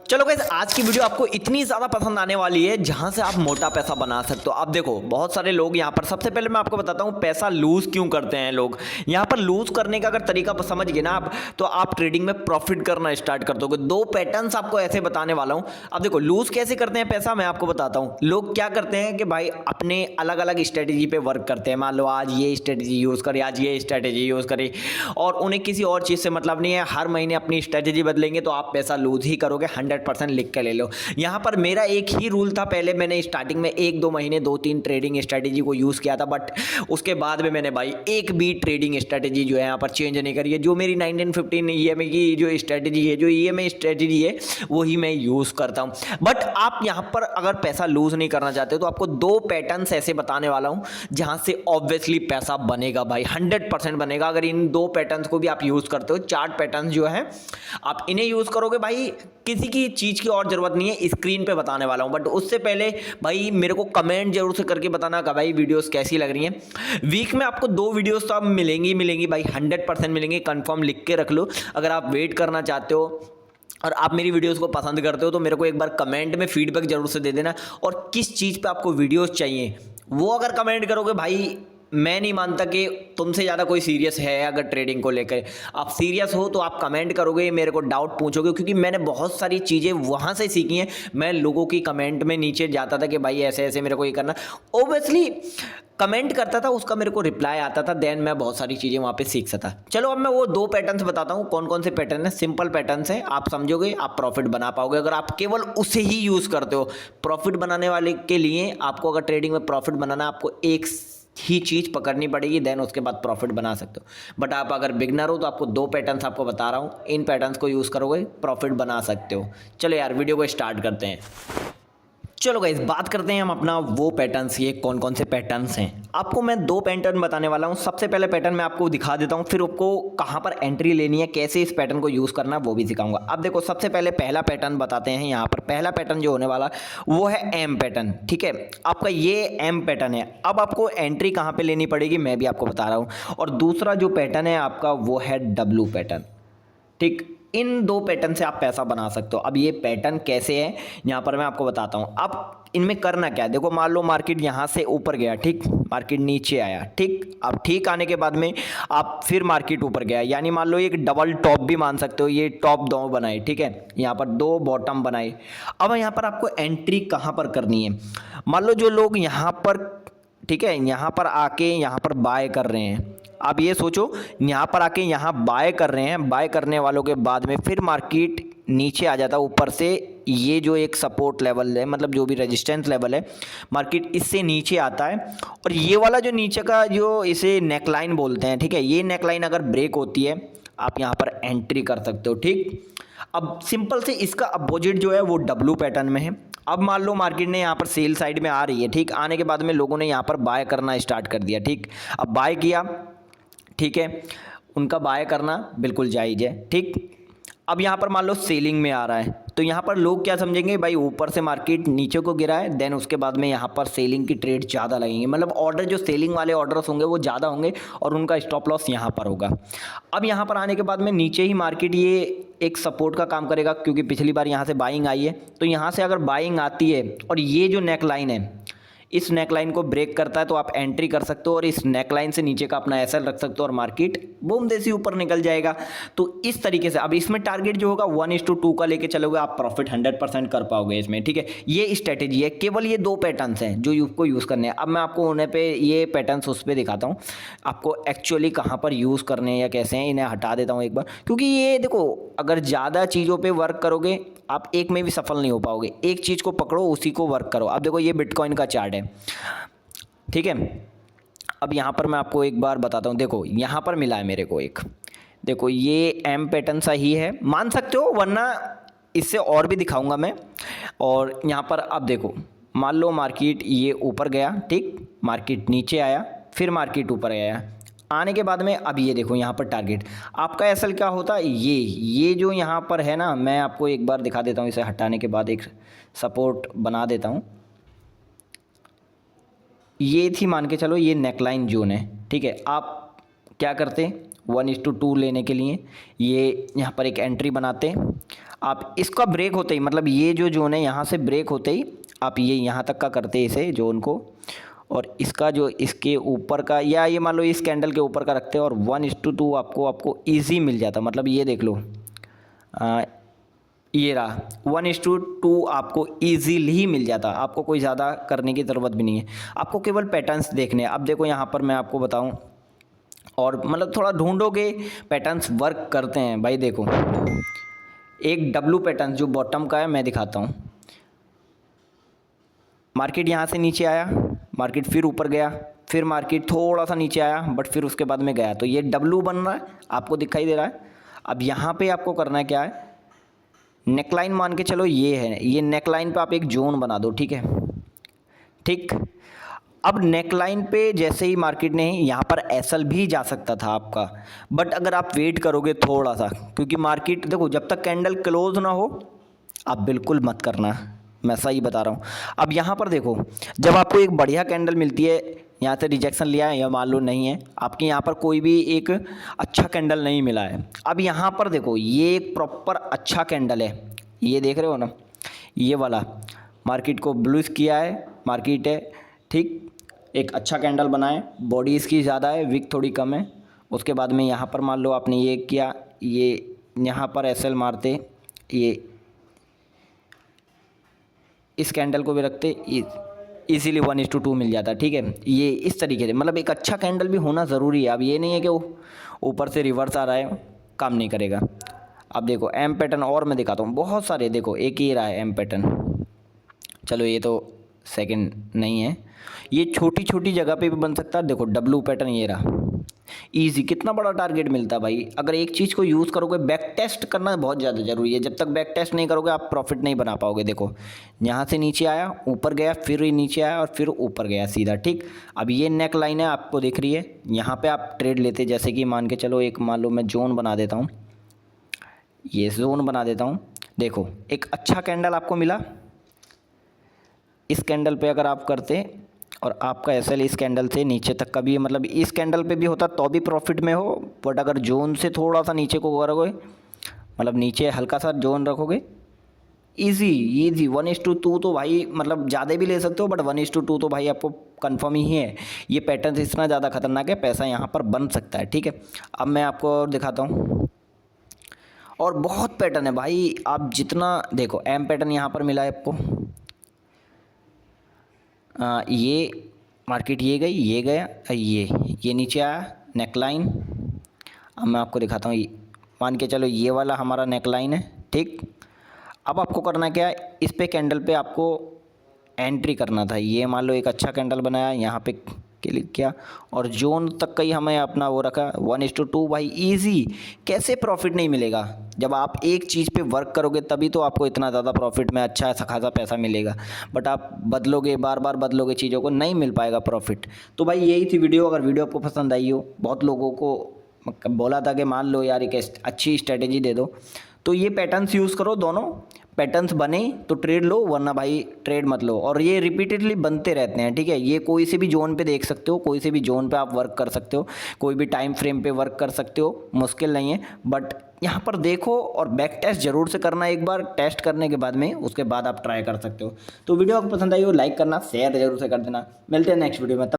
चलो गाइस, आज की वीडियो आपको इतनी ज़्यादा पसंद आने वाली है जहां से आप मोटा पैसा बना सकते हो। अब देखो, बहुत सारे लोग यहाँ पर, सबसे पहले मैं आपको बताता हूँ पैसा लूज क्यों करते हैं लोग। यहाँ पर लूज करने का अगर तरीका समझ गए ना आप, तो आप ट्रेडिंग में प्रॉफिट करना स्टार्ट कर दोगे। दो पैटर्न्स आपको ऐसे बताने वाला हूँ। अब देखो, लूज कैसे करते हैं पैसा, मैं आपको बताता हूँ। लोग क्या करते हैं कि भाई अपने अलग अलग स्ट्रेटेजी पे वर्क करते हैं। मान लो आज ये स्ट्रेटेजी यूज़ करें, आज ये स्ट्रेटेजी यूज़ करें, और उन्हें किसी और चीज़ से मतलब नहीं है। हर महीने अपनी स्ट्रेटेजी बदलेंगे तो आप पैसा लूज ही करोगे। 100% लिख के ले लो। यहाँ पर मेरा एक ही रूल था, पहले मैंने स्टार्टिंग में 1-2 महीने 2-3 ट्रेडिंग स्ट्रेटेजी को यूज़ किया था, बट उसके बाद में मैंने भाई एक भी ट्रेडिंग स्ट्रेटेजी जो है यहाँ पर चेंज नहीं करी है। जो मेरी 1915 ईएमए की जो स्ट्रेटेजी है, जो ईएमए स्ट्रेटेजी है, वही मैं यूज़ करता हूँ। बट आप यहाँ पर अगर पैसा लूज नहीं करना चाहते तो आपको दो पैटर्न्स ऐसे बताने वाला हूँ जहाँ से ऑब्वियसली पैसा बनेगा भाई, 100% बनेगा। अगर इन दो पैटर्न्स को भी आप यूज़ करते हो, चार्ट पैटर्न्स जो है आप इन्हें यूज़ करोगे भाई, किसी की चीज़ की और ज़रूरत नहीं है, स्क्रीन पे बताने वाला हूँ। बट उससे पहले भाई मेरे को कमेंट जरूर से करके बताना कि भाई वीडियोस कैसी लग रही हैं। वीक में आपको 2 वीडियोस तो अब मिलेंगी भाई, 100% मिलेंगी, कंफर्म लिख के रख लो। अगर आप वेट करना चाहते हो और आप मेरी वीडियोस को पसंद करते हो तो मेरे को एक बार कमेंट में फीडबैक जरूर से दे देना, और किस चीज़ पे आपको वीडियोस चाहिए वो अगर कमेंट करोगे भाई, मैं नहीं मानता कि तुमसे ज़्यादा कोई सीरियस है। अगर ट्रेडिंग को लेकर आप सीरियस हो तो आप कमेंट करोगे, मेरे को डाउट पूछोगे, क्योंकि मैंने बहुत सारी चीज़ें वहाँ से सीखी हैं। मैं लोगों की कमेंट में नीचे जाता था कि भाई ऐसे ऐसे मेरे को ये करना, ओबियसली कमेंट करता था, उसका मेरे को रिप्लाई आता था, देन मैं बहुत सारी चीज़ें वहाँ पे सीख सकता। चलो अब मैं वो 2 पैटर्न्स बताता हूँ। कौन कौन से पैटर्न है, सिंपल पैटर्न्स हैं, आप समझोगे आप प्रॉफिट बना पाओगे अगर आप केवल उसे ही यूज़ करते हो। प्रॉफिट बनाने वाले के लिए आपको, अगर ट्रेडिंग में प्रॉफिट बनाना, आपको एक ही चीज़ पकड़नी पड़ेगी, देन उसके बाद प्रॉफिट बना सकते हो। बट आप अगर बिगनर हो तो आपको 2 पैटर्न्स आपको बता रहा हूँ, इन पैटर्न्स को यूज़ करोगे प्रॉफिट बना सकते हो। चलो यार, वीडियो को स्टार्ट करते हैं। चलो गाइस, बात करते हैं हम अपना वो पैटर्न्स, ये कौन कौन से पैटर्न्स हैं। आपको मैं 2 पैटर्न बताने वाला हूँ। सबसे पहले पैटर्न मैं आपको दिखा देता हूँ, फिर आपको कहाँ पर एंट्री लेनी है, कैसे इस पैटर्न को यूज़ करना है वो भी सिखाऊंगा। अब देखो, सबसे पहले पहला पैटर्न बताते हैं। यहाँ पर पहला पैटर्न जो होने वाला वो है एम पैटर्न, ठीक है। आपका ये एम पैटर्न है। अब आपको एंट्री कहाँ पर लेनी पड़ेगी मैं भी आपको बता रहा हूँ। और दूसरा जो पैटर्न है आपका वो है डब्लू पैटर्न, ठीक। इन 2 पैटर्न से आप पैसा बना सकते हो। अब ये पैटर्न कैसे है यहाँ पर मैं आपको बताता हूँ। अब इनमें करना क्या है, देखो मान लो मार्केट यहाँ से ऊपर गया, ठीक, मार्केट नीचे आया, ठीक। अब ठीक आने के बाद में आप फिर मार्केट ऊपर गया, यानी मान लो एक डबल टॉप भी मान सकते हो। ये टॉप 2 बनाए, ठीक है, यहाँ पर 2 बॉटम बनाए। अब यहाँ पर आपको एंट्री कहाँ पर करनी है। मान लो जो लोग यहाँ पर, ठीक है, यहाँ पर आके यहाँ पर बाय कर रहे हैं। आप ये सोचो, यहाँ पर आके यहाँ बाय कर रहे हैं, बाय करने वालों के बाद में फिर मार्केट नीचे आ जाता है ऊपर से। ये जो एक सपोर्ट लेवल है, मतलब जो भी रेजिस्टेंस लेवल है, मार्केट इससे नीचे आता है, और ये वाला जो नीचे का जो इसे नेकलाइन बोलते हैं, ठीक है, ये नेकलाइन अगर ब्रेक होती है आप यहाँ पर एंट्री कर सकते हो, ठीक। अब सिंपल से इसका अपोजिट जो है वो डब्लू पैटर्न में है। अब मान लो मार्केट ने यहाँ पर सेल साइड में आ रही है, ठीक, आने के बाद में लोगों ने यहाँ पर बाय करना स्टार्ट कर दिया, ठीक। अब बाय किया, ठीक है, उनका बाय करना बिल्कुल जायज़ है, ठीक। अब यहाँ पर मान लो सेलिंग में आ रहा है, तो यहाँ पर लोग क्या समझेंगे, भाई ऊपर से मार्केट नीचे को गिरा है, देन उसके बाद में यहाँ पर सेलिंग की ट्रेड ज़्यादा लगेंगे, मतलब ऑर्डर जो सेलिंग वाले ऑर्डर्स होंगे वो ज़्यादा होंगे, और उनका स्टॉप लॉस यहाँ पर होगा। अब यहाँ पर आने के बाद में नीचे ही मार्केट ये एक सपोर्ट का काम करेगा, क्योंकि पिछली बार यहाँ से बाइंग आई है। तो यहाँ से अगर बाइंग आती है और ये जो नेक लाइन है, इस नेकलाइन को ब्रेक करता है, तो आप एंट्री कर सकते हो और इस नेकलाइन से नीचे का अपना एसएल रख सकते हो, और मार्केट बूम देसी ऊपर निकल जाएगा। तो इस तरीके से अब इसमें टारगेट जो होगा 1:2 का लेके चलोगे, आप प्रॉफिट 100% कर पाओगे इसमें, ठीक है। ये स्ट्रेटेजी है, केवल ये 2 पैटर्न्स हैं जो को यूज़ करने हैं। अब मैं आपको उन्हें पे ये पैटर्न्स उस पर दिखाता हूँ, आपको एक्चुअली कहाँ पर यूज़ करने हैं या कैसे हैं। इन्हें हटा देता हूँ एक बार, क्योंकि ये देखो, अगर ज़्यादा चीज़ों पर वर्क करोगे आप एक में भी सफल नहीं हो पाओगे। एक चीज़ को पकड़ो, उसी को वर्क करो। अब देखो, ये बिटकॉइन का चार्ट है, ठीक है। अब यहाँ पर मैं आपको एक बार बताता हूँ, देखो यहाँ पर मिला है मेरे को एक, देखो ये एम पैटर्न सा ही है, मान सकते हो, वरना इससे और भी दिखाऊंगा मैं। और यहाँ पर अब देखो, मान लो मार्केट ये ऊपर गया, ठीक, मार्केट नीचे आया, फिर मार्केट ऊपर आया, आने के बाद में अब ये देखो यहाँ पर टारगेट आपका एसएल क्या होता है, ये जो यहाँ पर है ना, मैं आपको एक बार दिखा देता हूँ। इसे हटाने के बाद एक सपोर्ट बना देता हूँ। ये थी, मान के चलो, ये नेकलाइन जोन है, ठीक है। आप क्या करते, 1:2 लेने के लिए ये यहाँ पर एक एंट्री बनाते हैं। आप इसका ब्रेक होते ही, मतलब ये जो जोन है यहाँ से ब्रेक होते ही आप ये यहाँ तक का करते हैं इसे जोन को, और इसका जो इसके ऊपर का, या ये मान लो इस कैंडल के ऊपर का रखते हैं और 1:2 आपको ईजी मिल जाता। मतलब ये देख लो, ये रहा 1:2 आपको ईजीली ही मिल जाता। आपको कोई ज़्यादा करने की ज़रूरत भी नहीं है, आपको केवल पैटर्न्स देखने हैं। अब देखो यहाँ पर मैं आपको बताऊँ, और मतलब थोड़ा ढूंढोगे पैटर्न्स वर्क करते हैं भाई। देखो एक डब्लू पैटर्न जो बॉटम का है मैं दिखाता हूँ। मार्केट यहाँ से नीचे आया, मार्केट फिर ऊपर गया, फिर मार्केट थोड़ा सा नीचे आया, बट फिर उसके बाद में गया, तो ये डब्लू बन रहा है, आपको दिखाई दे रहा है। अब यहाँ पे आपको करना है क्या है, नेकलाइन मान के चलो ये है, ये नेकलाइन पे आप एक जोन बना दो, ठीक है। ठीक, अब नेकलाइन पे जैसे ही मार्केट ने, यहाँ पर एसएल भी जा सकता था आपका, बट अगर आप वेट करोगे थोड़ा सा, क्योंकि मार्केट देखो जब तक कैंडल क्लोज ना हो आप बिल्कुल मत करना, मैं सही बता रहा हूँ। अब यहाँ पर देखो, जब आपको एक बढ़िया कैंडल मिलती है, यहाँ से रिजेक्शन लिया है या मान लो नहीं है, आपके यहाँ पर कोई भी एक अच्छा कैंडल नहीं मिला है। अब यहाँ पर देखो ये एक प्रॉपर अच्छा कैंडल है, ये देख रहे हो ना, ये वाला मार्केट को ब्लूज किया है, मार्केट है ठीक, एक अच्छा कैंडल बनाए, बॉडी इसकी ज़्यादा है, विक थोड़ी कम है। उसके बाद में यहाँ पर मान लो आपने ये किया, ये यहाँ पर एसएल मारते, ये इस कैंडल को भी रखते, इजीली 1:2 मिल जाता, ठीक है। ये इस तरीके से, मतलब एक अच्छा कैंडल भी होना ज़रूरी है। अब ये नहीं है कि वो ऊपर से रिवर्स आ रहा है, काम नहीं करेगा। अब देखो एम पैटर्न और मैं दिखाता हूँ, बहुत सारे, देखो एक ही रहा है एम पैटर्न, चलो ये तो सेकंड नहीं है, ये छोटी छोटी जगह पे भी बन सकता है। देखो डब्लू पैटर्न ये रहा, इजी, कितना बड़ा टारगेट मिलता है भाई। अगर एक चीज़ को यूज़ करोगे, बैक टेस्ट करना बहुत ज़्यादा ज़रूरी है। जब तक बैक टेस्ट नहीं करोगे आप प्रॉफिट नहीं बना पाओगे। देखो यहाँ से नीचे आया, ऊपर गया, फिर नीचे आया और फिर ऊपर गया सीधा, ठीक। अब ये नेक लाइन है, आपको दिख रही है, यहाँ पर आप ट्रेड लेते, जैसे कि मान के चलो एक, मान लो मैं जोन बना देता हूँ, ये जोन बना देता हूँ। देखो एक अच्छा कैंडल आपको मिला, इस कैंडल पे अगर आप करते और आपका एसएल इस कैंडल से नीचे तक का भी, मतलब इस कैंडल पे भी होता तो भी प्रॉफिट में हो, बट अगर जोन से थोड़ा सा नीचे को करोगे, मतलब नीचे हल्का सा जोन रखोगे, इजी 1:2 तो भाई, मतलब ज़्यादा भी ले सकते हो, बट 1:2 तो भाई आपको कंफर्म ही है। ये पैटर्न इतना ज़्यादा खतरनाक है, पैसा यहाँ पर बन सकता है, ठीक है। अब मैं आपको और दिखाता हूँ, और बहुत पैटर्न है भाई, आप जितना देखो एम पैटर्न यहाँ पर मिला है आपको, ये मार्केट ये गई, ये गया, ये नीचे आया नेकलाइन। अब मैं आपको दिखाता हूँ, मान के चलो ये वाला हमारा नेकलाइन है, ठीक। अब आपको करना क्या है, इस पे कैंडल पे आपको एंट्री करना था। ये मान लो एक अच्छा कैंडल बनाया, यहाँ पे क्लिक किया और जोन तक का ही हमें अपना वो रखा 1:2 भाई, इजी। कैसे प्रॉफिट नहीं मिलेगा, जब आप एक चीज़ पे वर्क करोगे तभी तो आपको इतना ज़्यादा प्रॉफिट में अच्छा खासा पैसा मिलेगा। बट आप बदलोगे, बार बार बदलोगे चीज़ों को, नहीं मिल पाएगा प्रॉफिट। तो भाई यही थी वीडियो। अगर वीडियो आपको पसंद आई हो, बहुत लोगों को बोला था कि मान लो यार एक अच्छी स्ट्रेटेजी दे दो, तो ये पैटर्न्स यूज़ करो, दोनों पैटर्न्स बने तो ट्रेड लो, वरना भाई ट्रेड मत लो। और ये रिपीटेडली बनते रहते हैं, ठीक है। ये कोई से भी जोन पे देख सकते हो, कोई से भी जोन पे आप वर्क कर सकते हो, कोई भी टाइम फ्रेम पे वर्क कर सकते हो, मुश्किल नहीं है। बट यहाँ पर देखो और बैक टेस्ट जरूर से करना, एक बार टेस्ट करने के बाद में उसके बाद आप ट्राई कर सकते हो। तो वीडियो आपको पसंद आई हो, लाइक करना, शेयर जरूर से कर देना। मिलते हैं नेक्स्ट वीडियो में।